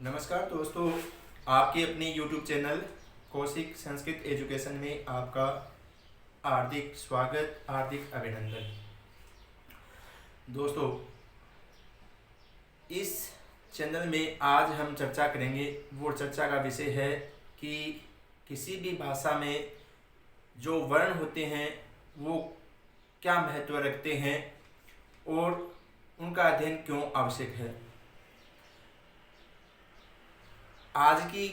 नमस्कार दोस्तों, आपके अपने YouTube channel Kaushik Sanskrit education में आपका हार्दिक स्वागत, हार्दिक अभिनंदन। दोस्तों, इस चैनल में आज हम चर्चा करेंगे। वो चर्चा का विषय है कि किसी भी भाषा में जो वर्ण होते हैं वो क्या महत्व रखते हैं और उनका अध्ययन क्यों आवश्यक है। आज की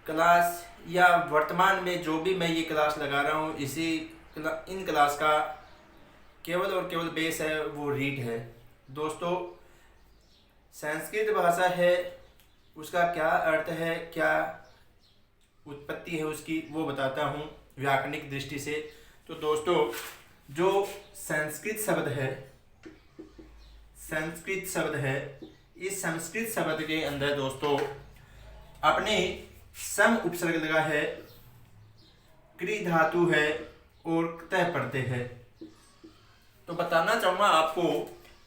क्लास या वर्तमान में जो भी मैं ये क्लास लगा रहा हूँ, इन क्लास का केवल और केवल बेस है वो रीड है। दोस्तों, संस्कृत भाषा है, उसका क्या अर्थ है, क्या उत्पत्ति है उसकी, वो बताता हूँ व्याकरणिक दृष्टि से। तो दोस्तों, जो संस्कृत शब्द है, इस संस्कृत शब्द के अंदर दोस्तों अपने सम उपसर्ग लगा है, क्री धातु है और तय प्रत्यय है। तो बताना चाहूँगा आपको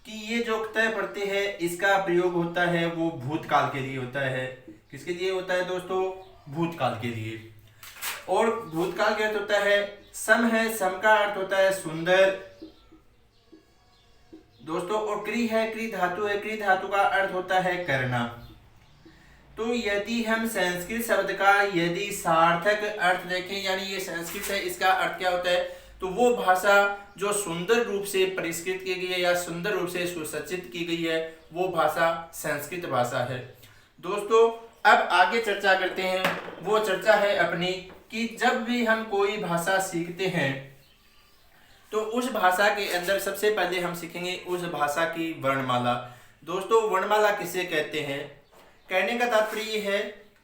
कि ये जो तय प्रत्यय है इसका प्रयोग होता है वो भूतकाल के लिए होता है। किसके लिए होता है दोस्तों? भूतकाल के लिए। और भूतकाल का अर्थ होता है सम है, सम का अर्थ होता है सुंदर दोस्तों। और क्री है, क्री धातु है, क्री धातु का अर्थ होता है करना। तो यदि हम संस्कृत शब्द का यदि सार्थक अर्थ देखें, यानी ये संस्कृत है, इसका अर्थ क्या होता है, तो वो भाषा जो सुंदर रूप से परिष्कृत की गई है या सुंदर रूप से सुसज्जित की गई है, वो भाषा संस्कृत भाषा है। दोस्तों, अब आगे चर्चा करते हैं। वो चर्चा है अपनी कि जब भी हम कोई भाषा सीखते हैं तो उस भाषा के अंदर सबसे पहले हम सीखेंगे उस भाषा की वर्णमाला। दोस्तों, वर्णमाला किसे कहते हैं? कहने का तात्पर्य ये है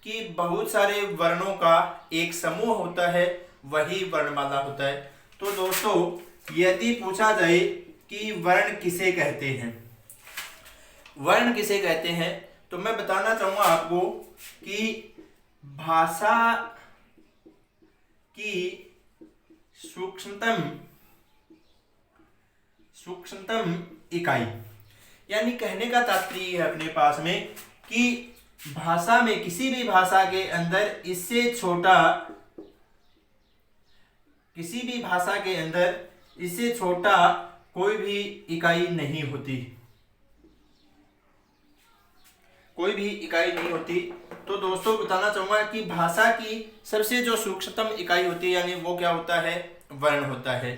कि बहुत सारे वर्णों का एक समूह होता है, वही वर्णमाला होता है। तो दोस्तों, यदि पूछा जाए कि वर्ण किसे कहते हैं, तो मैं बताना चाहूंगा आपको कि भाषा की सूक्ष्मतम इकाई, यानी कहने का तात्पर्य है अपने पास में कि भाषा में, किसी भी भाषा के अंदर इससे छोटा कोई भी इकाई नहीं होती, तो दोस्तों बताना चाहूंगा कि भाषा की सबसे जो सूक्ष्मतम इकाई होती है, यानी वो क्या होता है? वर्ण होता है।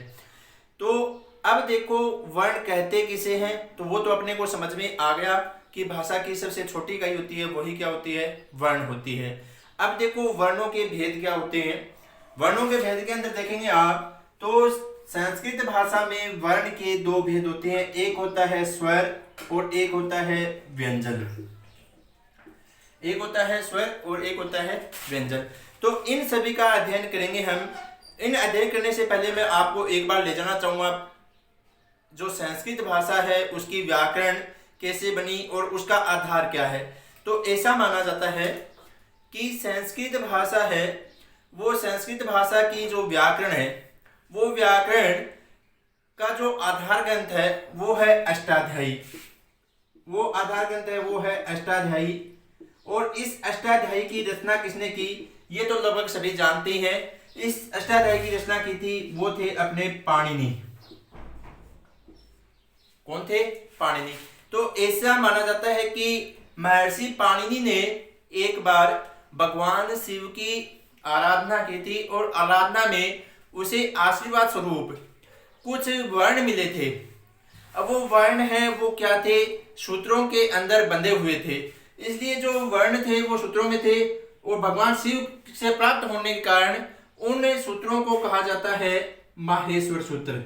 तो अब देखो, वर्ण कहते किसे हैं, तो वो तो अपने को समझ में आ गया कि भाषा की सबसे छोटी इकाई होती है, वही क्या होती है? वर्ण होती है। अब देखो, वर्णों के भेद क्या होते हैं। वर्णों के भेद के अंदर देखेंगे आप तो संस्कृत भाषा में वर्ण के दो भेद होते हैं, एक होता है स्वर और एक होता है व्यंजन। तो इन सभी का अध्ययन करेंगे हम। इन अध्ययन करने से पहले मैं आपको एक बार ले जाना चाहूंगा जो संस्कृत भाषा है उसकी व्याकरण कैसे बनी और उसका आधार क्या है। तो ऐसा माना जाता है कि संस्कृत भाषा है, वो संस्कृत भाषा की जो व्याकरण है, वो व्याकरण का जो आधार ग्रंथ है वो है अष्टाध्यायी। और इस अष्टाध्यायी की रचना किसने की, ये तो लगभग सभी जानते हैं। इस अष्टाध्यायी की रचना की थी, वो थे अपने पाणिनि। कौन थे? पाणिनि। तो ऐसा माना जाता है कि महर्षि पाणिनि ने एक बार भगवान शिव की आराधना की थी और आराधना में उसे आशीर्वाद स्वरूप कुछ वर्ण मिले थे। अब वो वर्ण है वो क्या थे? सूत्रों के अंदर बंधे हुए थे। इसलिए जो वर्ण थे वो सूत्रों में थे और भगवान शिव से प्राप्त होने के कारण उन सूत्रों को कहा जाता है माहेश्वर सूत्र।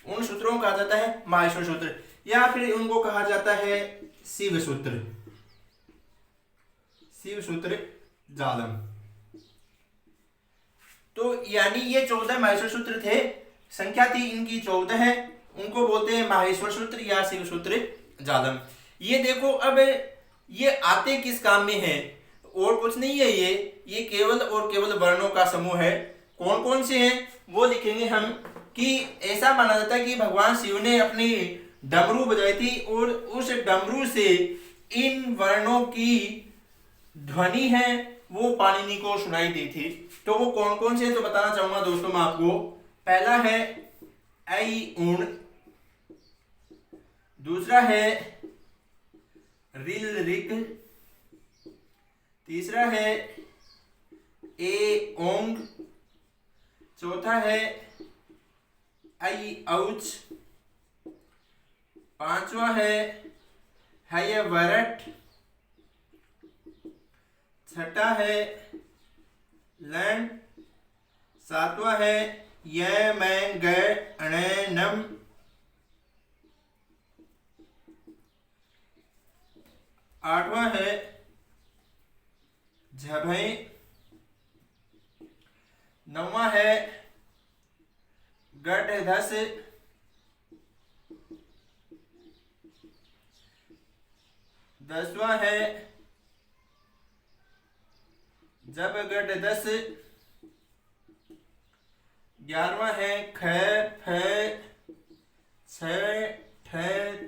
उन सूत्रों को कहा जाता है माहेश्वर सूत्र, या फिर उनको कहा जाता है शिव सूत्र जालम। तो यानी ये 14 माहेश्वर सूत्र थे, संख्या थी इनकी 14 है, उनको बोलते हैं माहेश्वर सूत्र या शिव सूत्र जालम। ये देखो, अब ये आते किस काम में है? और कुछ नहीं है, ये केवल और केवल वर्णों का समूह है। कौन कौन से हैं वो लिखेंगे हम कि ऐसा माना जाता है कि भगवान शिव ने अपनी डमरू बजाई थी और उस डमरू से इन वर्णों की ध्वनि है वो पाणिनि को सुनाई दी थी। तो वो कौन कौन से तो बताना चाहूंगा दोस्तों मैं आपको। पहला है ऐ ऊण, दूसरा है रिल रिक, तीसरा है ए ओंग, चौथा है ऐ औच, पांचवा है वरट, छठा है लैंड, सातवां है ये मैं गए अणैनम, आठवां है झभई, नौवां है गढ़ धस, 10वां है जब गढ़ दस, 11वां है ख फ छ ठ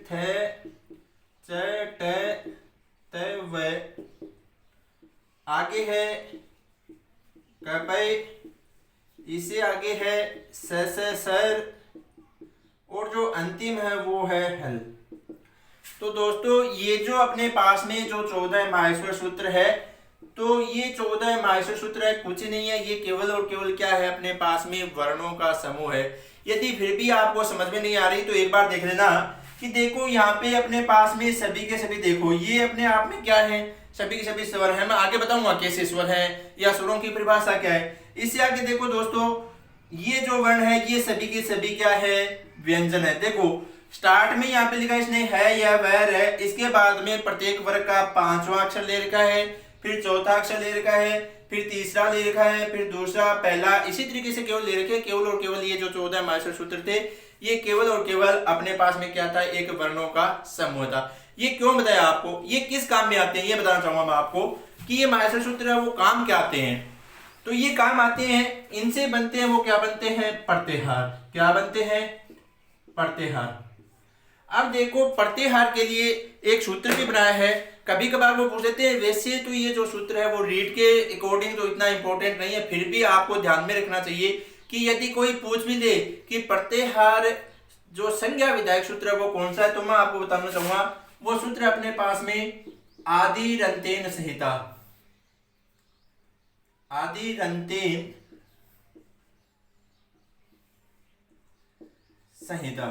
थ च ट त व, आगे है कपय, इससे आगे है स सर, और जो अंतिम है वो है हल। तो दोस्तों ये जो अपने पास में जो 14 माहेश्वर सूत्र है, तो ये 14 माहेश्वर सूत्र है कुछ नहीं है, ये केवल और केवल क्या है अपने पास में वर्णों का समूह है। यदि फिर भी आपको समझ में नहीं आ रही तो एक बार देख लेना कि देखो यहाँ पे अपने पास में सभी के सभी देखो ये अपने आप में क्या है, सभी के सभी स्वर है। मैं आगे बताऊंगा कैसे स्वर है या स्वरों की परिभाषा क्या है। इससे आगे देखो दोस्तों ये जो वर्ण है ये सभी के सभी क्या है, व्यंजन है। देखो स्टार्ट में यहाँ पे लिखा इसने है या वैर है, इसके बाद में प्रत्येक वर्ग का 5वां अक्षर ले रखा है, फिर चौथा अक्षर ले रखा है, फिर तीसरा ले रखा है, फिर दूसरा, पहला, इसी तरीके से केवल ले रखे। केवल और केवल ये जो 14 माहेश्वर सूत्र थे ये केवल और केवल अपने पास में क्या था, एक वर्णों का समूह था। ये क्यों बताया आपको, ये किस काम में आते हैं ये बताना चाहूंगा मैं आपको कि ये माहेश्वर सूत्र है वो काम क्या आते हैं। तो ये काम आते हैं, इनसे बनते हैं वो क्या बनते हैं, प्रत्याहार। क्या बनते हैं, प्रत्याहार। अब देखो प्रत्याहार के लिए एक सूत्र भी बनाया है। कभी कभार वो पूछ लेते हैं, वैसे तो ये जो सूत्र है वो रीड के अकॉर्डिंग तो इतना इंपॉर्टेंट नहीं है, फिर भी आपको ध्यान में रखना चाहिए कि यदि कोई पूछ भी दे कि प्रत्याहार जो संज्ञा विधायक सूत्र है वो कौन सा है, तो मैं आपको बताना चाहूंगा वो सूत्र अपने पास में आदि रंतेन संहिता, आदि रंतेन संहिता।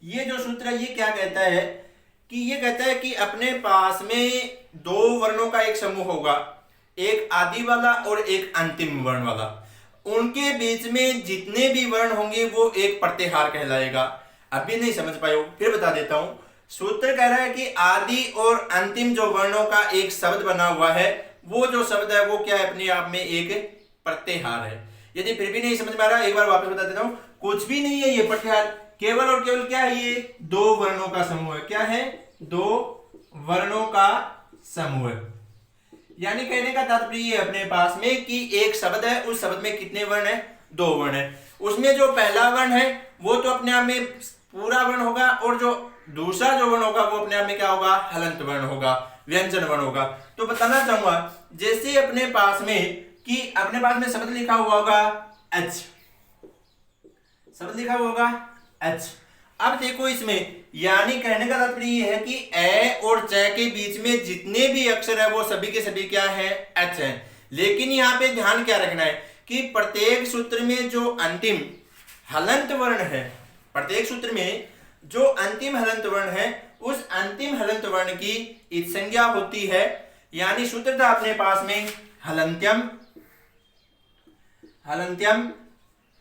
ये जो सूत्र है ये क्या कहता है कि ये कहता है कि अपने पास में दो वर्णों का एक समूह होगा, एक आदि वाला और एक अंतिम वर्ण वाला। उनके बीच में जितने भी वर्ण होंगे वो एक प्रत्याहार कहलाएगा। अभी नहीं समझ पाए हो, फिर बता देता हूं। सूत्र कह रहा है कि आदि और अंतिम जो वर्णों का एक शब्द बना हुआ है, वो जो शब्द है वो क्या है, अपने आप में एक प्रत्याहार है। यदि फिर भी नहीं समझ में आ रहा, एक बार वापस बता देता हूं, कुछ भी नहीं है ये प्रत्याहार, केवल और केवल क्या है, ये दो वर्णों का समूह है। क्या है, दो वर्णों का समूह है। यानी कहने का तात्पर्य अपने पास में कि एक शब्द है, उस शब्द में कितने वर्ण है, दो वर्ण है। उसमें जो पहला वर्ण है वो तो अपने आप में पूरा वर्ण होगा, और जो दूसरा जो वर्ण होगा वो अपने आप में क्या होगा, हलंत वर्ण होगा, व्यंजन वर्ण होगा। तो बताना चाहूंगा जैसे अपने पास में कि अपने पास में शब्द लिखा हुआ होगा एच, शब्द लिखा हुआ होगा एच। अब देखो इसमें यानी कहने का तात्पर्य ये है कि ए और च के बीच में जितने भी अक्षर है वो सभी के सभी क्या है, एच है। लेकिन यहाँ पे ध्यान क्या रखना है कि प्रत्येक सूत्र में जो अंतिम हलंत वर्ण है, प्रत्येक सूत्र में जो अंतिम हलंत वर्ण है, उस अंतिम हलंत वर्ण की इत संज्ञा होती है। यानी सूत्र था अपने पास में हलंत्यम, हलंत्यम।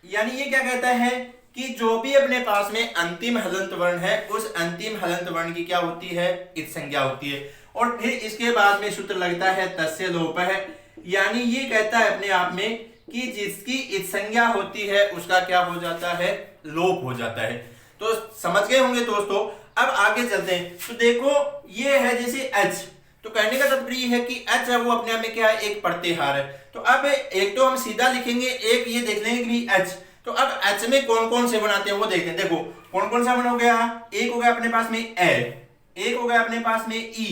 यानी ये क्या कहता है कि जो भी अपने पास में अंतिम हलंत वर्ण है, उस अंतिम हलंत वर्ण की क्या होती है, इत संज्ञा होती है। और फिर इसके बाद में सूत्र लगता है तस्य लोप है। यानी ये कहता है अपने आप में कि जिसकी इत संज्ञा होती है उसका क्या हो जाता है, लोप हो जाता है। तो समझ गए होंगे दोस्तों। अब आगे चलते हैं। तो देखो ये है जैसे एच, तो कहने का तात्पर्य है कि एच है वो अपने आप में क्या है, एक प्रत्याहार है। तो अब एक तो हम सीधा लिखेंगे, एक ये देख लेंगे कि एच। तो अब एच में कौन कौन से बनाते हैं वो देखते हैं। देखो कौन कौन सा बन हो गया, एक हो गया अपने पास में ए, एक हो गया अपने पास में ई,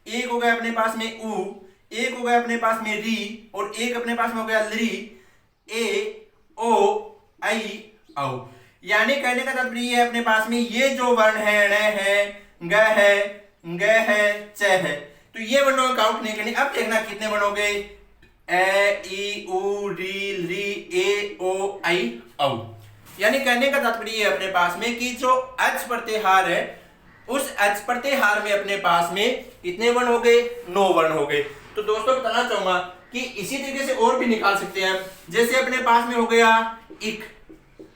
एक हो गया अपने पास में उ, एक हो गया अपने पास में री, और एक अपने पास में हो गया ली, ए ओ आई औ। यानी कहने का तात्पर्य है अपने पास में ये जो वर्ण है, ण है, ग है, ग है, च है, तो ये वर्णों का काउंट नहीं करनी। अब देखना कितने वर्ण हो गए, ए ई उ री ली ए ओ आई औ। यानी कहने का तात्पर्य है अपने पास में कि जो अच प्रत्याहार है उस अच प्रत्याहार में अपने पास में कितने वर्ण हो गए, 9 वर्ण हो गए। तो दोस्तों बताना चाहूंगा कि इसी तरीके से और भी निकाल सकते हैं। जैसे अपने पास में हो गया इक,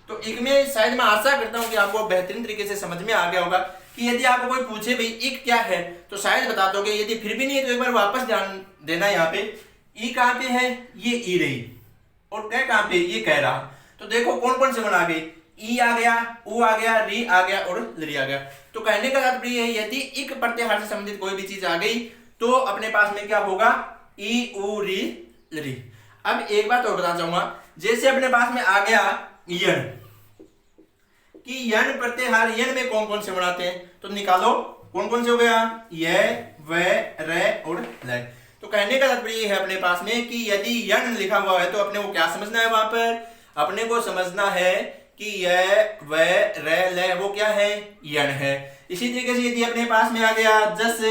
तो इक में शायद मैं आशा करता हूं कि आपको बेहतरीन तरीके से समझ में आ गया होगा कि यदि आपको कोई पूछे भाई इक क्या है तो शायद बता दोगे, यदि फिर भी नहीं है तो एक बार वापस ध्यान देना। यहाँ पे ई कहाँ पे है, ये ई रही, और कै कहाँ पे, ये कह रहा। तो देखो कौन कौन से बना गए, ई आ गया, उ आ गया, री आ गया और लरी आ गया। तो कहने का तात्पर्य है यदि इक प्रत्याहार से संबंधित कोई भी चीज आ गई तो अपने पास में क्या होगा, ई उ री लरी। अब एक बात और बताना चाहूंगा, जैसे अपने पास में आ गया यण, कि यण प्रत्याहार यण में कौन कौन से बनाते हैं, तो निकालो कौन कौन से हो गया, य व र और ल। तो कहने का तात्पर्य है अपने पास में कि यदि यण लिखा हुआ है तो अपने को क्या समझना है, वहां पर अपने को समझना है कि य व र ल वो क्या है, यण है। इसी तरीके से यदि अपने पास में आ गया जस,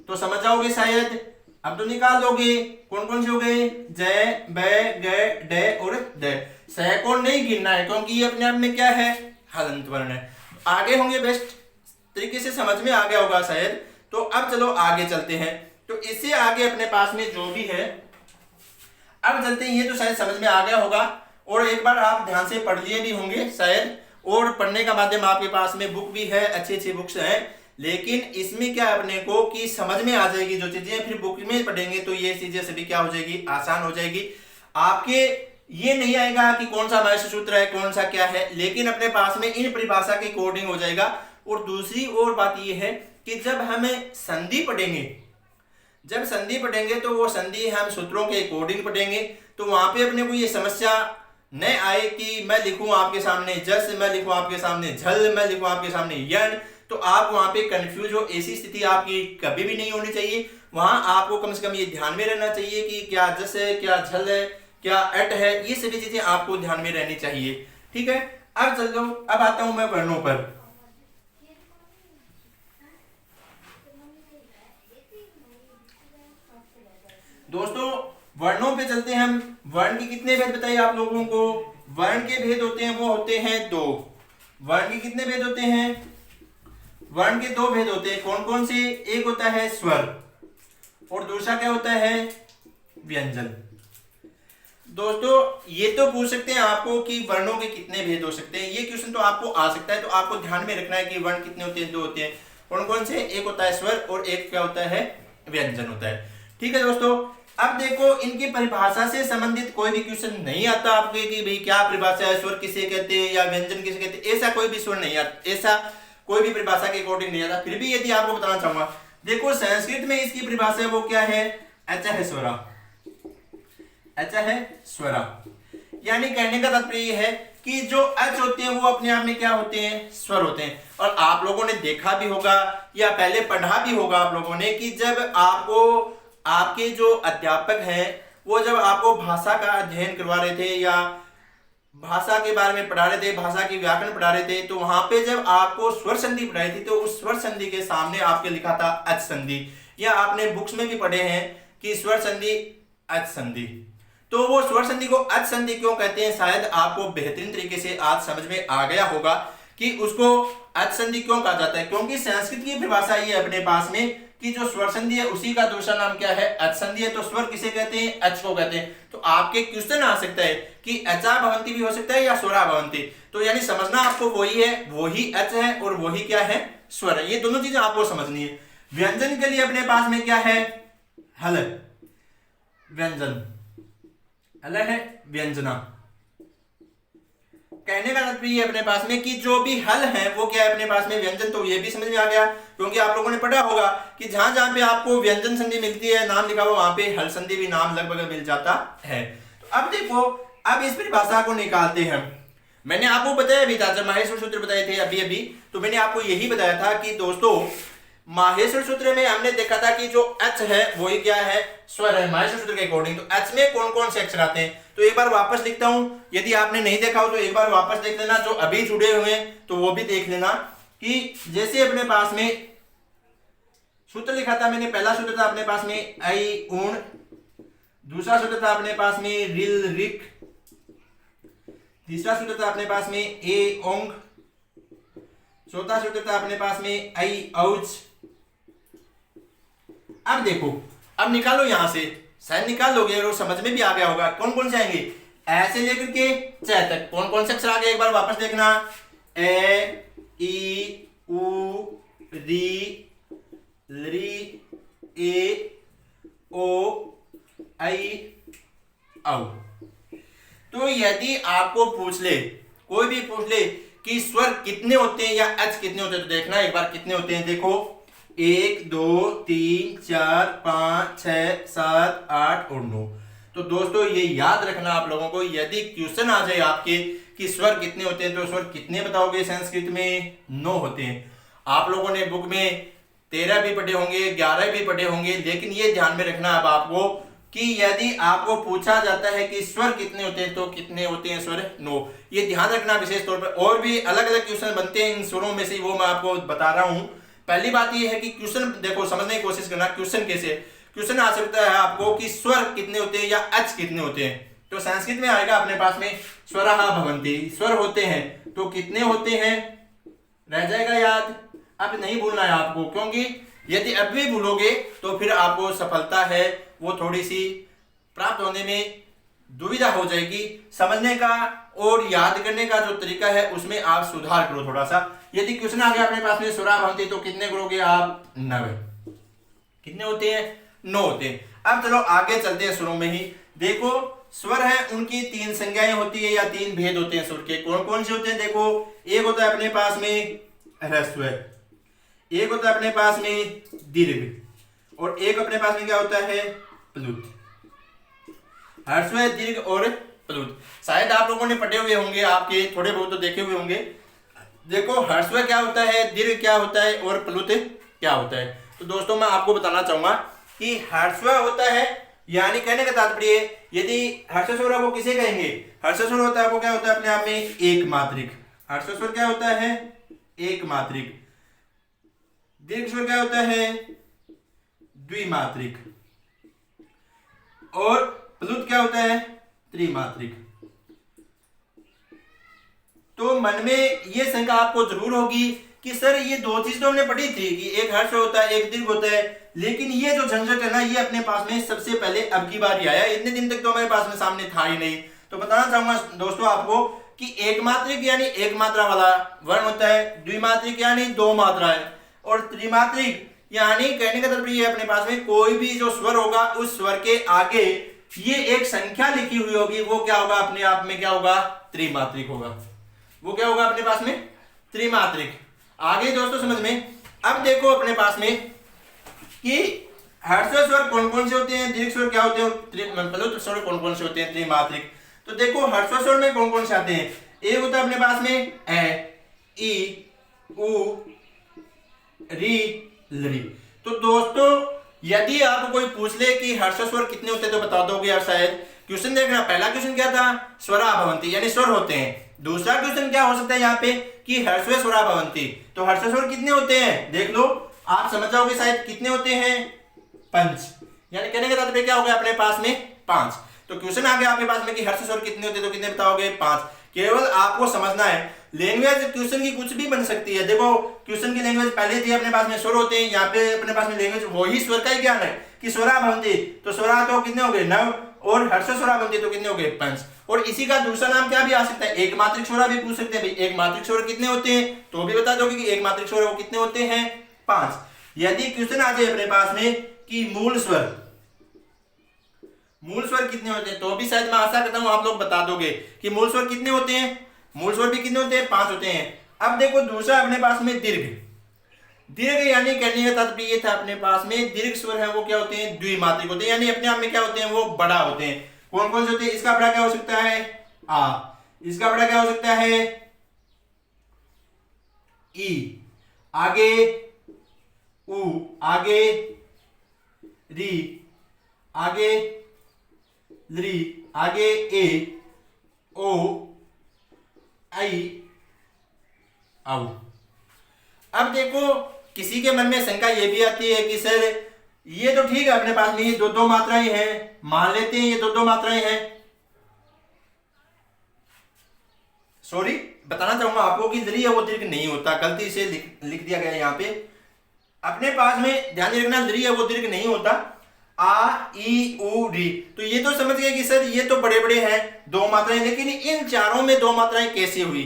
तो समझ जाओगे शायद। अब तो निकाल दोगे कौन कौन से हो गए, ज ब ग ड और द। सह को नहीं गिनना है क्योंकि ये अपने आप में क्या है, हलंत वर्ण है। आगे होंगे, बेस्ट तरीके से समझ में आ गया होगा शायद। तो अब चलो आगे चलते हैं। तो इससे आगे अपने पास में जो भी है, अब चलते हैं, ये तो शायद समझ में आ गया होगा और एक बार आप ध्यान से पढ़ लिए भी होंगे शायद, और पढ़ने का माध्यम आपके पास में बुक भी है, अच्छी अच्छी बुक्स हैं। लेकिन इसमें क्या अपने को कि समझ में आ जाएगी जो चीजें, फिर बुक में पढ़ेंगे तो ये चीजें सभी क्या हो जाएगी, आसान हो जाएगी। आपके ये नहीं आएगा कि कौन सा महर्षि सूत्र है, कौन सा क्या है, लेकिन अपने पास में इन परिभाषा के कोडिंग हो जाएगा। और दूसरी और बात ये है कि जब हमें संधि पढ़ेंगे, जब संधि पढ़ेंगे तो वो संधि हम सूत्रों के अकॉर्डिंग पढ़ेंगे। तो वहां पे अपने को ये समस्या न आए कि मैं लिखूं आपके सामने जस, मैं लिखूं आपके सामने झल, मैं लिखूं आपके सामने यण, तो आप वहां पे कंफ्यूज हो। ऐसी स्थिति आपकी कभी भी नहीं होनी चाहिए। वहां आपको कम से कम ये ध्यान में रहना चाहिए कि क्या जस है, क्या झल है, क्या अट है, ये सभी चीजें आपको ध्यान में रहनी चाहिए। ठीक है, अब चल दो, अब आता हूं मैं वर्णों पर। दोस्तों वर्णों पे चलते हैं हम। वर्ण के कितने भेद बताइए आप लोगों को, वर्ण के भेद होते हैं वो होते हैं 2। वर्ण के कितने भेद होते हैं, वर्ण के 2 भेद होते हैं। कौन कौन से, एक होता है स्वर और दूसरा क्या होता है, व्यंजन। दोस्तों ये तो पूछ सकते हैं आपको कि वर्णों के कितने भेद हो सकते हैं, ये क्वेश्चन तो आपको आ सकता है। तो आपको ध्यान में रखना है कि वर्ण कितने होते हैं, 2 होते हैं। कौन कौन से, एक होता है स्वर और एक क्या होता है, व्यंजन होता है। ठीक है दोस्तों, अब देखो इनकी परिभाषा से संबंधित कोई भी क्वेश्चन नहीं आता आपके कि भाई क्या परिभाषा है, स्वर किसे कहते हैं या व्यंजन किसे कहते हैं, ऐसा कोई भी स्वर नहीं आता, ऐसा कोई भी परिभाषा के अकॉर्डिंग नहीं आता। फिर भी यदि आपको बताना चाहूंगा, देखो संस्कृत में इसकी परिभाषा वो क्या है, अच है स्वरा, अच है स्वरा। यानी कहने का तात्पर्य है कि जो अच होते हैं वो अपने आप में क्या होते हैं, स्वर होते हैं। और आप लोगों ने देखा भी होगा या पहले पढ़ा भी होगा आप लोगों ने कि जब आपको आपके जो अध्यापक हैं वो जब आपको भाषा का अध्ययन करवा रहे थे या भाषा के बारे में पढ़ा रहे थे, भाषा की व्याकरण पढ़ा रहे थे, तो वहां पे जब आपको स्वर संधि पढ़ाई थी तो उस स्वर संधि के सामने आपके लिखा था अच संधि, या आपने बुक्स में भी पढ़े हैं कि स्वर संधि अच संधि। तो वो स्वर संधि को अच संधि क्यों कहते हैं, शायद आपको बेहतरीन तरीके से आज समझ में आ गया होगा कि उसको अच संधि क्यों कहा जाता है। क्योंकि संस्कृत की परिभाषा ये अपने पास में कि जो स्वर संधि है उसी का दूसरा नाम क्या है, अच संधि है। तो स्वर किसे कहते हैं, अच को कहते हैं। तो आपके क्वेश्चन आ सकता है कि अचा भवंती भी हो सकता है या स्वरा भवंती। तो यानी समझना आपको वही है, वही अच है और वही क्या है, स्वर है। ये दोनों चीजें आपको समझनी है। व्यंजन के लिए अपने पास में क्या है, हल, व्यंजन, हल है व्यंजना। कहने का तात्पर्य अपने पास में कि जो भी हल है वो क्या है अपने पास में व्यंजन, तो ये भी समझ में आ गया क्योंकि आप लोगों ने पढ़ा होगा कि जहां जहां पे आपको व्यंजन संधि मिलती है नाम लिखा हुआ वहां पे हल संधि भी नाम लगभग मिल जाता है। तो अब देखो, अब इस परिभाषा को निकालते हैं। मैंने आपको बताया भी था, जब माहेश्वर सूत्र बताए थे अभी अभी, तो मैंने आपको यही बताया था कि दोस्तों माहेश्वर सूत्र में हमने देखा था कि जो एच है वही क्या है, स्वर है माहेश्वर सूत्र के अकॉर्डिंग। तो एच में कौन कौन से अक्षर आते हैं, तो एक बार वापस लिखता हूं, यदि आपने नहीं देखा हो तो एक बार वापस देख लेना, जो अभी जुड़े हुए हैं तो वो भी देख लेना। कि जैसे अपने पास में सूत्र लिखा था मैंने, पहला सूत्र था अपने पास में आई ऊण, दूसरा सूत्र था अपने पास में रिल रिक, तीसरा सूत्र था अपने पास में ए ओंग, चौथा सूत्र था अपने पास में आई औज। अब देखो, अब निकालो यहां से, शायद निकाल लोगे और समझ में भी आ गया होगा कौन कौन से आएंगे, ऐसे लेकर के च तक कौन कौन से अक्षर आ गए एक बार वापस देखना, ए ई उ री री ए ओ आई औ। तो यदि आपको पूछ ले, कोई भी पूछ ले कि स्वर कितने होते हैं या एच कितने होते हैं, तो देखना एक बार कितने होते हैं। देखो 1 2 3 4 5 6 7 8 और 9। तो दोस्तों ये याद रखना आप लोगों को, यदि क्वेश्चन आ जाए आपके कि स्वर कितने होते हैं तो स्वर कितने बताओगे संस्कृत में, 9 होते हैं। आप लोगों ने बुक में 13 भी पढ़े होंगे, 11 भी पढ़े होंगे, लेकिन ये ध्यान में रखना अब आपको कि यदि आपको पूछा जाता है कि स्वर कितने होते हैं तो कितने होते हैं स्वर, 9। ये ध्यान रखना विशेष तौर पर। और भी अलग अलग क्वेश्चन बनते हैं इन स्वरों में से, वो मैं आपको बता रहा हूं। पहली बात ये है कि क्वेश्चन देखो समझने की कोशिश करना, क्वेश्चन कैसे, क्वेश्चन आ सकता है आपको कि स्वर कितने होते हैं या एच कितने होते हैं, तो संस्कृत में आएगा अपने पास में स्वरः भवन्ति, स्वर होते हैं तो कितने होते हैं, रह जाएगा याद। अब नहीं भूलना है आपको, क्योंकि यदि अब भी भूलोगे तो फिर आपको सफलता है वो थोड़ी सी प्राप्त होने में दुविधा हो जाएगी। समझने का और याद करने का जो तरीका है उसमें आप सुधार करो थोड़ा सा। यदि क्वेश्चन आ गया अपने पास में स्वरः भवन्ति तो कितने करोगे आप, 9। कितने होते हैं, 9 होते हैं। अब चलो आगे चलते हैं स्वरों में ही। देखो स्वर है उनकी 3 संज्ञाएं होती है या 3 भेद होते हैं स्वर के, कौन कौन से होते हैं। देखो एक होता है अपने पास में ह्रस्व, एक होता है अपने पास में दीर्घ, और एक अपने पास में क्या होता है, प्लुत। ह्रस्व, दीर्घ और प्लुत शायद आप लोगों ने पढ़े हुए होंगे, आपके थोड़े बहुत तो देखे हुए होंगे। देखो ह्रस्व क्या होता है, दीर्घ क्या होता है और प्लुत क्या होता है। तो दोस्तों मैं आपको बताना चाहूंगा कि ह्रस्व होता है, यानी कहने का तात्पर्य यदि ह्रस्व स्वर वो किसे कहेंगे, ह्रस्व स्वर होता है वो क्या होता है अपने आप में एक मात्रिक। ह्रस्व स्वर क्या होता है, एक मात्रिक। दीर्घ स्वर क्या होता है, द्विमात्रिक। और प्लुत क्या होता है, त्रिमात्रिक। तो मन में ये शंका आपको जरूर होगी कि सर ये 2 चीज तो हमने पढ़ी थी कि एक ह्रस्व होता है एक दीर्घ होता है, लेकिन ये जो झंझट है ना ये अपने पास में सबसे पहले अब की बार ही आया, इतने दिन तक तो हमारे पास में सामने था ही नहीं। तो बताना चाहूंगा दोस्तों आपको कि एक मात्रिक यानी एक मात्रा वाला वर्ण होता है, द्विमात्रिक यानी 2 मात्राएं, और त्रिमात्रिक यानी कहने का तात्पर्य अपने पास में कोई भी जो स्वर होगा उस स्वर के आगे ये एक संख्या लिखी हुई होगी, वो क्या होगा अपने आप में क्या होगा, त्रिमात्रिक होगा। वो क्या होगा अपने पास में, त्रिमात्रिक। आगे दोस्तों समझ में। अब देखो अपने पास में कि ह्रस्व स्वर कौन कौन से होते हैं, दीर्घ स्वर क्या होते हैं, प्लुत स्वर कौन कौन से होते हैं, त्रिमात्रिक। तो देखो ह्रस्व स्वर में कौन कौन से आते हैं, एक होता है अपने पास में ए ई उ री लरी। तो दोस्तों यदि आपको कोई पूछ ले कि ह्रस्व स्वर कितने होते हैं तो बता दोगे आप शायद। क्वेश्चन देखना, पहला क्वेश्चन क्या था, स्वरा भवन्ति यानी स्वर होते हैं। दूसरा क्वेश्चन क्या हो सकता है यहाँ पे कि ह्रस्व स्वरा भवन्ति, तो ह्रस्व स्वर कितने होते हैं देख लो, आप समझ जाओगे शायद कितने होते हैं, 5। यानी कहने का तात्पर्य क्या हो गया अपने पास में 5। तो क्वेश्चन आ गया आपके पास में कि ह्रस्व स्वर कितने होते हैं तो कितने बताओगे, 5। केवल आपको समझना है लैंग्वेज क्वेश्चन की कुछ भी बन सकती है। देखो क्वेश्चन की लैंग्वेज पहले थी अपने पास में स्वर होते हैं, यहाँ पे अपने पास में लैंग्वेज वही स्वर का ही ज्ञान है कि स्वरा भवन्ति, तो स्वरा तो कितने हो गए 9, और ह्रस्व स्वरा भवन्ति तो कितने हो गए 5। और इसी का दूसरा नाम क्या भी आ सकता है, एक मात्रिक स्वरा भी पूछ सकते हैं। भाई एक मात्रिक स्वर कितने होते हैं तो भी बता दोगे कि एक मात्रिक स्वर वो कितने होते हैं, 5। यदि क्वेश्चन आ जाए अपने पास में कि मूल स्वर कितने होते हैं तो भी शायद मैं आशा करता हूं आप लोग बता दोगे कि मूल स्वर कितने होते हैं। मूल स्वर भी कितने होते हैं? 5 होते हैं। अब देखो दूसरा अपने पास में दीर्घ। दीर्घ यानी कहने का तात्पर्य ये था अपने पास में दीर्घ स्वर है वो क्या होते हैं? द्विमात्रिक होते हैं, यानी अपने आप में क्या होते हैं? वो बड़ा होते हैं। कौन कौन से होते हैं? इसका बड़ा क्या हो सकता है? आ। इसका बड़ा क्या हो सकता है? ई। आगे उ, आगे री, आगे ली, आगे ए, ओ, आई, औ। अब देखो किसी के मन में शंका ये भी आती है कि सर ये तो ठीक है अपने पास में ये दो दो मात्राएं हैं, मान लेते हैं ये दो दो मात्राएं हैं। सॉरी, बताना चाहूंगा आपको कि दीर्घ है वो दीर्घ नहीं होता, गलती से लिख दिया गया यहाँ पे। अपने पास में ध्यान रखना दीर्घ है वो दीर्घ नहीं होता। आ, ई, उ, री, तो ये तो समझ गए कि सर ये तो बड़े बड़े हैं दो मात्राएं, लेकिन इन चारों में दो मात्राएं कैसे हुई?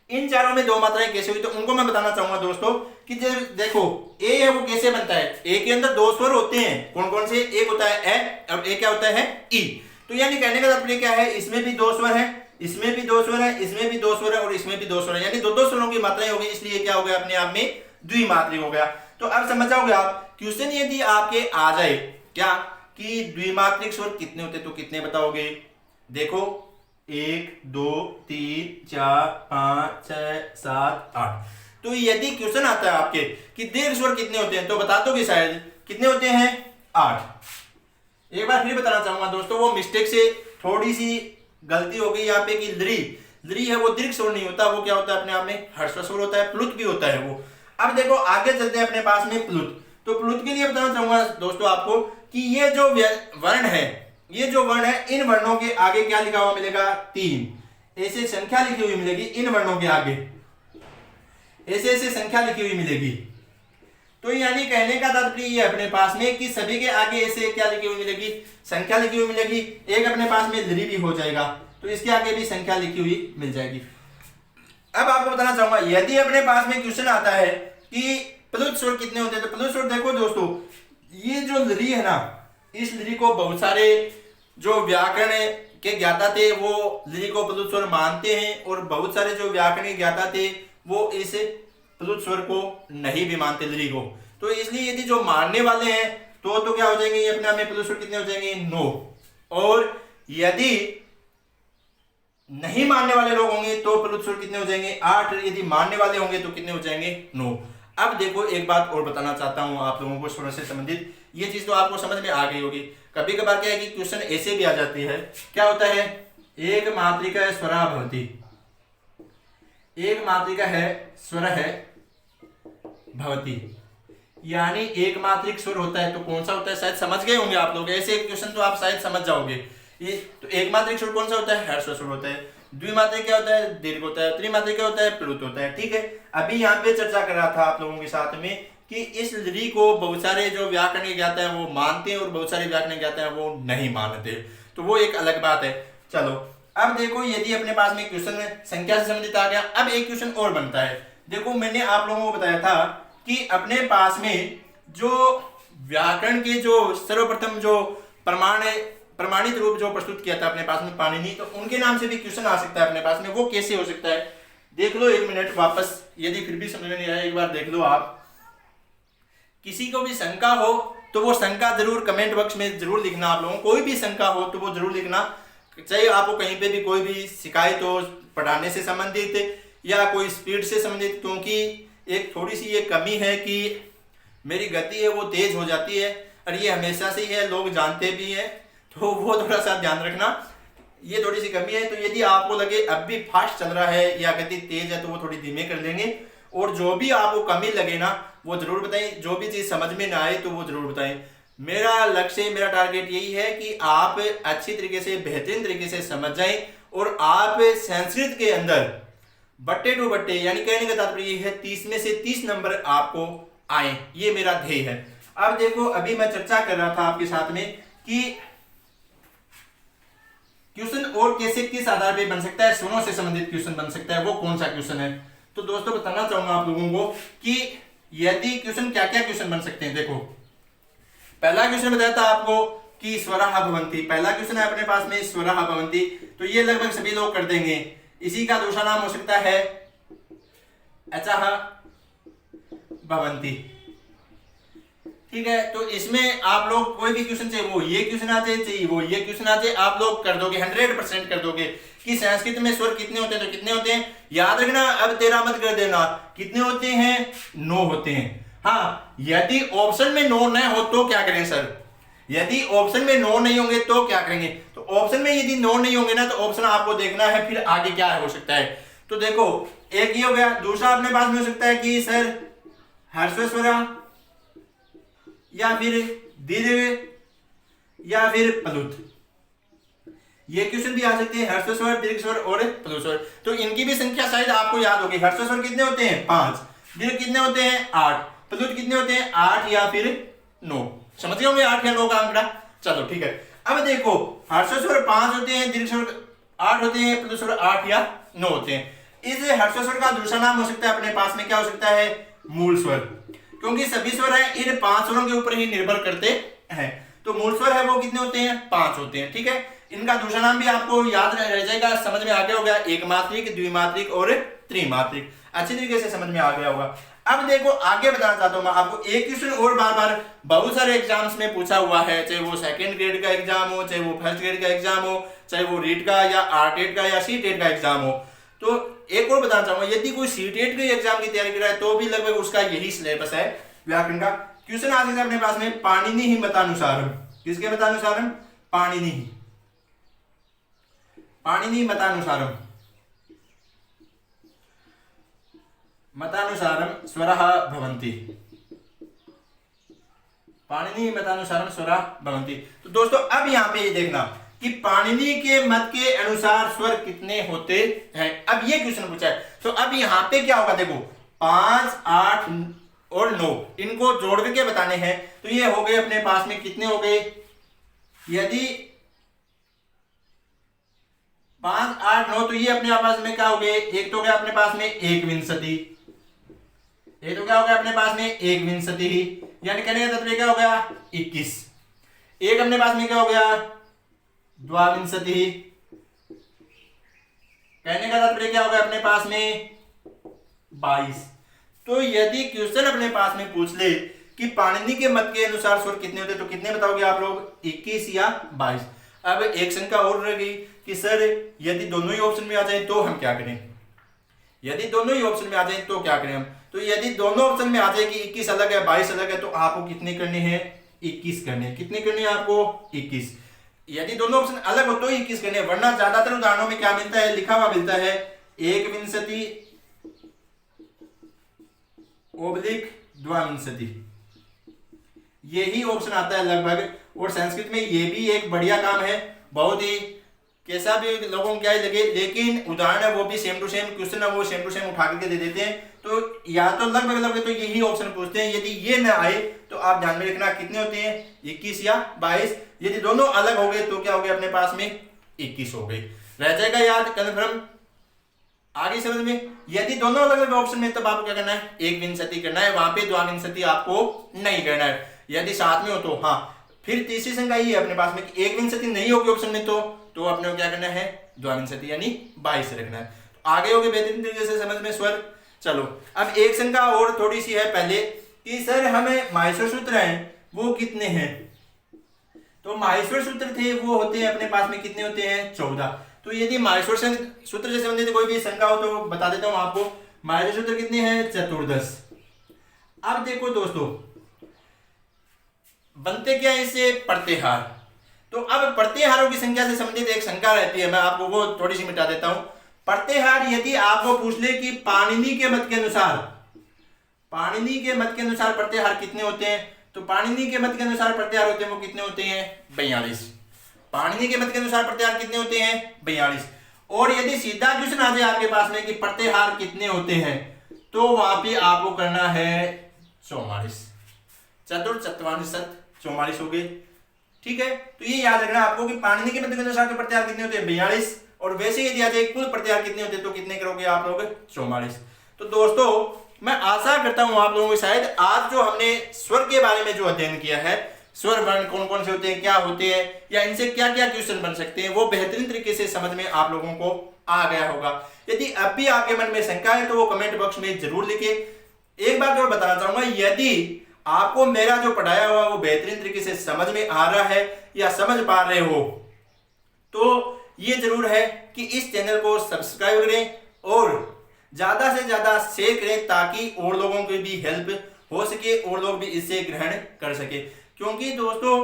इन चारों में दो मात्राएं कैसे हुई तो उनको मैं बताना चाहूंगा दोस्तों कि देखो ए है वो कैसे बनता है? ए के अंदर दो स्वर होते हैं, कौन कौन से? एक होता है ए और एक क्या होता है? ई। तो यानी कहने का तात्पर्य क्या है? इसमें भी दो स्वर है, इसमें भी दो स्वर है, इसमें भी दो स्वर है और इसमें भी दो स्वर है, यानी दो दो स्वरों की मात्राएं हो गई, इसलिए क्या हो गया? अपने आप में द्विमात्रिक हो गया। तो अब समझ जाओगे आप। क्वेश्चन यदि आपके आ जाए क्या कि द्विमात्रिक स्वर कितने होते तो कितने बताओगे? देखो 1 2 3 4 5 6 7 8। तो यदि क्वेश्चन आता है आपके कि दीर्घ स्वर कितने होते हैं तो बता दोगे शायद। कितने होते हैं? 8। एक बार फिर बताना चाहूंगा दोस्तों, वो मिस्टेक से थोड़ी सी गलती हो गई यहाँ पे कि लरी है वो दीर्घ स्वर नहीं होता, वो क्या होता है? अपने आप में ह्रस्व स्वर होता है, प्लुत भी होता है वो। अब देखो आगे चलते हैं अपने पास में प्लुत। तो प्लुत के लिए बताना चाहूंगा दोस्तों आपको कि ये जो वर्ण है, ये जो वर्ण है, इन वर्णों के आगे क्या लिखा हुआ मिलेगा? 3। ऐसे संख्या लिखी हुई मिलेगी इन वर्णों के आगे, ऐसे ऐसे संख्या लिखी हुई मिलेगी। तो यानी कहने का तात्पर्य ये अपने पास में कि सभी के आगे ऐसे क्या लिखी हुई मिलेगी? संख्या लिखी हुई मिलेगी। एक अपने पास में लरी भी हो जाएगा तो इसके आगे भी संख्या लिखी हुई मिल जाएगी। अब आपको बताना चाहूंगा यदि अपने पास में क्वेश्चन आता है कि प्लुत स्वर कितने होते हैं तो प्लुत स्वर देखो दोस्तों, ये जो लरी है ना, इस लरी को बहुत सारे जो व्याकरण के ज्ञाता थे वो लरी को प्लुत स्वर मानते हैं और बहुत सारे जो व्याकरण ज्ञाता थे वो इस प्लुत स्वर को नहीं भी मानते लरी को। तो इसलिए यदि जो मानने वाले हैं तो क्या हो जाएंगे? ये अपने आप में प्लुत स्वर कितने हो जाएंगे? 9। और यदि नहीं मानने वाले लोग होंगे तो प्लुत स्वर कितने हो जाएंगे? 8। यदि मानने वाले होंगे तो कितने हो जाएंगे? 9। अब देखो एक बात और बताना चाहता हूं आप लोगों को स्वर से संबंधित, ये चीज तो आपको समझ में आ गई होगी। कभी कभार क्या है कि क्वेश्चन ऐसे भी आ जाती है, क्या होता है? एक मात्रिका स्वरा भवति, एक मात्रिका है स्वर है भवति, यानी एक मात्रिक स्वर होता है तो कौन सा होता है? शायद समझ गए होंगे आप लोग, ऐसे क्वेश्चन तो आप शायद समझ जाओगे। ये तो एक मात्रिक स्वर कौन सा होता है? ह्रस्व स्वर होता है। द्विमात्रिक क्या होता है? दीर्घ होता है। त्रिमात्रिक क्या होता है? प्लुत होता है। ठीक है, अभी यहाँ पे चर्चा कर रहा था आप लोगों के साथ में कि इस लरी को बहुत सारे जो व्याकरण ज्ञाता है वो मानते हैं और बहुत सारे व्याकरण ज्ञाता है वो नहीं मानते, तो वो एक अलग बात है। चलो अब देखो यदि अपने पास में क्वेश्चन संख्या से संबंधित आ गया, अब एक क्वेश्चन और बनता है। देखो मैंने आप लोगों को बताया था कि अपने पास में जो व्याकरण के जो सर्वप्रथम जो प्रमाणित रूप जो प्रस्तुत किया था अपने पास में पाणिनि, तो उनके नाम से भी क्वेश्चन आ सकता है अपने पास में। वो कैसे हो सकता है देख लो, 1 मिनट वापस, यदि फिर भी समझ में नहीं आया एक बार देख लो आप। किसी को भी शंका हो तो वो शंका जरूर कमेंट बॉक्स में जरूर लिखना। आप लोगों को कोई भी शंका हो तो वो जरूर लिखना, चाहे आपको कहीं पे भी कोई भी शिकायत हो पढ़ाने से संबंधित या कोई स्पीड से संबंधित, क्योंकि एक थोड़ी सी ये कमी है कि मेरी गति है वो तेज हो जाती है और ये हमेशा से ही है, लोग जानते भी हैं, तो वो थोड़ा सा ध्यान रखना, ये थोड़ी सी कमी है। तो यदि आपको लगे अब भी फास्ट चल रहा है या गति तेज है तो वो थोड़ी धीमे कर लेंगे, और जो भी आपको कमी लगे ना वो जरूर बताएं, जो भी चीज समझ में ना आए तो वो जरूर बताएं। मेरा लक्ष्य, मेरा टारगेट यही है कि आप अच्छी तरीके से बेहतरीन तरीके से समझ जाएं और आप संस्कृत के अंदर बट्टे टू बट्टे, यानी कहने का तात्पर्य ये है 30 में से 30 नंबर आपको आए, ये मेरा ध्येय है। अब देखो अभी मैं चर्चा कर रहा था आपके साथ में कि क्वेश्चन और कैसे किस आधार पे बन सकता है, स्वरों से संबंधित क्वेश्चन बन सकता है, वो कौन सा क्वेश्चन है। तो दोस्तों बताना चाहूंगा आप लोगों को कि यदि क्वेश्चन क्या क्या क्वेश्चन बन सकते हैं। देखो पहला क्वेश्चन बताया था आपको कि स्वराः भवन्ति, पहला क्वेश्चन है अपने पास में स्वराः भवन्ति, तो ये लगभग सभी लोग कर देंगे इसी का दूसरा नाम हो सकता है अचः भवन्ति। ठीक है, तो इसमें आप लोग कोई भी क्वेश्चन चाहिए वो ये क्वेश्चन आ जाए, चाहिए वो ये क्वेश्चन आ जाए, आप लोग कर दोगे, 100% कर दोगे कि संस्कृत में स्वर कितने होते हैं तो कितने होते हैं। याद रखना, अब 13 मत कर देना, कितने होते हैं, 9 होते हैं। हाँ, यदि ऑप्शन में 9 न हो तो क्या करें सर, यदि ऑप्शन में 9 नहीं होंगे तो क्या करेंगे, तो ऑप्शन में यदि 9 नहीं होंगे ना तो ऑप्शन आपको देखना है फिर आगे क्या हो सकता है। तो देखो एक ये हो गया, दूसरा अपने पास में हो सकता है कि सर ह्रस्व स्वर या फिर दीर्घ या फिर प्लुत, ये क्वेश्चन भी आ सकते हैं, ह्रस्व स्वर, दीर्घ स्वर और प्लुत स्वर। तो इनकी भी संख्या शायद आपको याद होगी, ह्रस्व स्वर कितने होते हैं 5, दीर्घ कितने होते हैं 8, प्लुत कितने होते हैं 8 या फिर 9। समझ गए होंगे 8 या 9 का आंकड़ा। चलो ठीक है, अब देखो ह्रस्व स्वर 5 होते हैं, दीर्घ स्वर 8 होते हैं, प्लुत स्वर 8 या 9 होते हैं। इस ह्रस्व स्वर का दूसरा नाम हो सकता है अपने पास में क्या हो सकता है, मूल स्वर, क्योंकि सभी स्वर हैं इन 5 स्वरों के ऊपर ही निर्भर करते हैं। तो मूल स्वर है वो कितने होते हैं, 5 होते हैं। ठीक है, इनका दूसरा नाम भी आपको याद रह जाएगा, समझ में आ गया होगा, एकमात्रिक, द्विमात्रिक और त्रिमात्रिक, अच्छी तरीके से समझ में आ गया होगा। अब देखो आगे बताना चाहता हूं मैं आपको एक क्वेश्चन और बार बार बहुत सारे एग्जाम्स में पूछा हुआ है, चाहे वो सेकंड ग्रेड का एग्जाम हो, चाहे वो फर्स्ट ग्रेड का एग्जाम हो, चाहे वो रीट का या आरटेट का या सीटेट का एग्जाम हो। तो एक और बताना चाहूंगा, यदि कोई सीटेट के एग्जाम की तैयारी कर रहा है तो भी लगभग उसका यही सिलेबस है व्याकरण का। क्वेश्चन आ सकता है अपने पास में पाणिनि ही मतानुसारम, किसके मतानुसारम, पाणिनि मतानुसारम, मतानुसारम स्वरः भवन्ति, पाणिनि मतानुसारम स्वरः भवन्ति। तो दोस्तों अब यहाँ पे ये देखना कि पाणिनि के मत के अनुसार स्वर कितने होते हैं। अब ये क्वेश्चन पूछा है, तो अब यहाँ पे क्या होगा, देखो 5, 8 और 9 इनको जोड़ करके बताने हैं। तो ये हो गए अपने पास में कितने हो गए, यदि 5, 8, 9 तो ये अपने पास में क्या हो गए, एक तो गया अपने पास में एक विंशति, ये तो क्या हो गया अपने पास में एक विंशति ही, यानी कहने का तात्पर्य क्या हो गया 21। एक अपने पास में क्या हो गया द्वाविंशति ही, कहने का तात्पर्य क्या हो गया अपने पास में 22। तो यदि क्वेश्चन अपने पास में पूछ ले कि पाणिनि के मत के अनुसार स्वर कितने होते तो कितने बताओगे आप लोग, 21 या 22। अब एक शंका और रह गई कि सर यदि दोनों ही ऑप्शन में आ जाए तो हम क्या करें, यदि दोनों ही ऑप्शन में आ जाए तो क्या करें हम। तो यदि दोनों ऑप्शन में आ जाए कि 21 अलग है 22 अलग है तो आपको कितने करने हैं, 21 करने हैं। कितने करने हैं आपको 21। यदि दोनों ऑप्शन अलग हो तो 21 करने हैं, वरना ज्यादातर उदाहरणों में क्या मिलता है, लिखा हुआ मिलता है एक विंशति ओब्लिक द्वाविंशति, यही ऑप्शन आता है लगभग। और संस्कृत में ये भी एक बढ़िया काम है, बहुत ही कैसा भी लोगों को क्या ही लगे, लेकिन उदाहरण है वो भी सेम टू सेम, क्वेश्चन है वो सेम टू सेम उठा करके दे देते हैं। तो या तो लगभग तो यही ऑप्शन पूछते हैं, यदि ये ना आए तो आप ध्यान में रखना कितने होते हैं 21 या 22। यदि दोनों अलग हो गए तो क्या हो गया अपने पास में 21 हो गए, रह जाएगा याद कन्फर्म, आगे समझ में। यदि दोनों अलग अलग ऑप्शन में तब आपको क्या करना है, एक विंशति करना है, वहां पे द्वाविंशति आपको नहीं करना है। यदि साथ में हो तो हाँ। फिर तीसरी संख्या ये है अपने पास में कि एक विंशति नहीं होगी ऑप्शन में तो अपने को क्या करना है द्वाविंशति यानी 22 रखना है। तो आगे हो गए बेहतरीन तरीके से समझ में स्वर। चलो अब एक संख्या और थोड़ी सी है पहले कि सर हमें माहेश्वर सूत्र हैं वो कितने हैं। तो माहेश्वर सूत्र थे वो होते हैं अपने पास में कितने होते हैं 14। तो यदि माहेश्वर सूत्र से संबंधित कोई भी शंका हो तो बता देता हूं आपको। माहेश्वर सूत्र कितने हैं 14। अब देखो दोस्तों बनते क्या इससे प्रत्याहार। तो अब प्रत्याहारों की संख्या से संबंधित एक शंका रहती है, मैं आपको वो थोड़ी सी मिटा देता हूं। प्रत्याहार यदि आपको पूछ ले कि पाणिनि के मत के अनुसार प्रत्याहार कितने होते हैं, तो पाणिनि के मत के अनुसार प्रत्याहार होते हैं वो कितने होते हैं 42। पाणिनि के मत के अनुसार प्रत्याहार कितने होते हैं 42। और यदि सीधा क्वेश्चन आ जाए आपके पास में कि प्रत्याहार कितने होते हैं तो वहां पे आपको करना है 44। चतुर चतवानिशत 44 हो गए। ठीक है, तो ये याद रखना आपको कि पाणिनि के मत के अनुसार के प्रत्याहार कितने होते हैं 42। और वैसे यदि आ जाए कुल प्रत्याहार कितने होते हैं तो कितने करोगे आप लोग 44। तो दोस्तों मैं आशा करता हूं आप लोगों को शायद आज जो हमने स्वर के बारे में जो अध्ययन किया है, स्वर वर्ण कौन कौन से होते हैं, क्या होते हैं, या इनसे क्या क्या क्वेश्चन बन सकते हैं, वो बेहतरीन तरीके से समझ में आप लोगों को आ गया होगा। यदि अब भी आपके मन में शंका है तो वो कमेंट बॉक्स में जरूर लिखिए। एक बात और बताना चाहूंगा, यदि आपको मेरा जो पढ़ाया हुआ वो बेहतरीन तरीके से समझ में आ रहा है या समझ पा रहे हो तो ये जरूर है कि इस चैनल को सब्सक्राइब करें और ज्यादा से ज्यादा शेयर करें ताकि और लोगों की भी हेल्प हो सके और लोग भी इसे ग्रहण कर सके। क्योंकि दोस्तों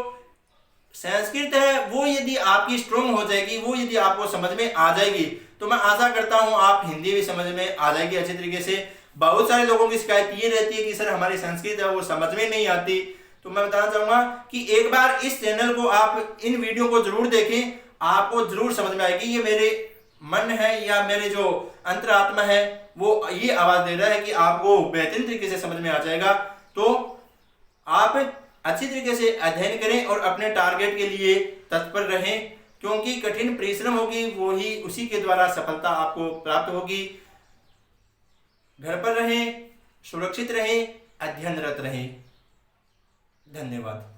संस्कृत है वो यदि आपकी स्ट्रोंग हो जाएगी, वो यदि आपको समझ में आ जाएगी तो मैं आशा करता हूं आप हिंदी भी समझ में आ जाएगी अच्छे तरीके से। बहुत सारे लोगों की शिकायत ये रहती है कि सर हमारी संस्कृत है वो समझ में नहीं आती, तो मैं बताना चाहूंगा कि एक बार इस चैनल को आप इन वीडियो को जरूर देखें, आपको जरूर समझ में आएगी। ये मेरे मन है या मेरे जो अंतरात्मा है वो ये आवाज दे रहा है कि आपको बेहतरीन तरीके से समझ में आ जाएगा। तो आप अच्छी तरीके से अध्ययन करें और अपने टारगेट के लिए तत्पर रहें, क्योंकि कठिन परिश्रम होगी वो ही उसी के द्वारा सफलता आपको प्राप्त होगी। घर पर रहें, सुरक्षित रहें, अध्ययनरत रहें। धन्यवाद।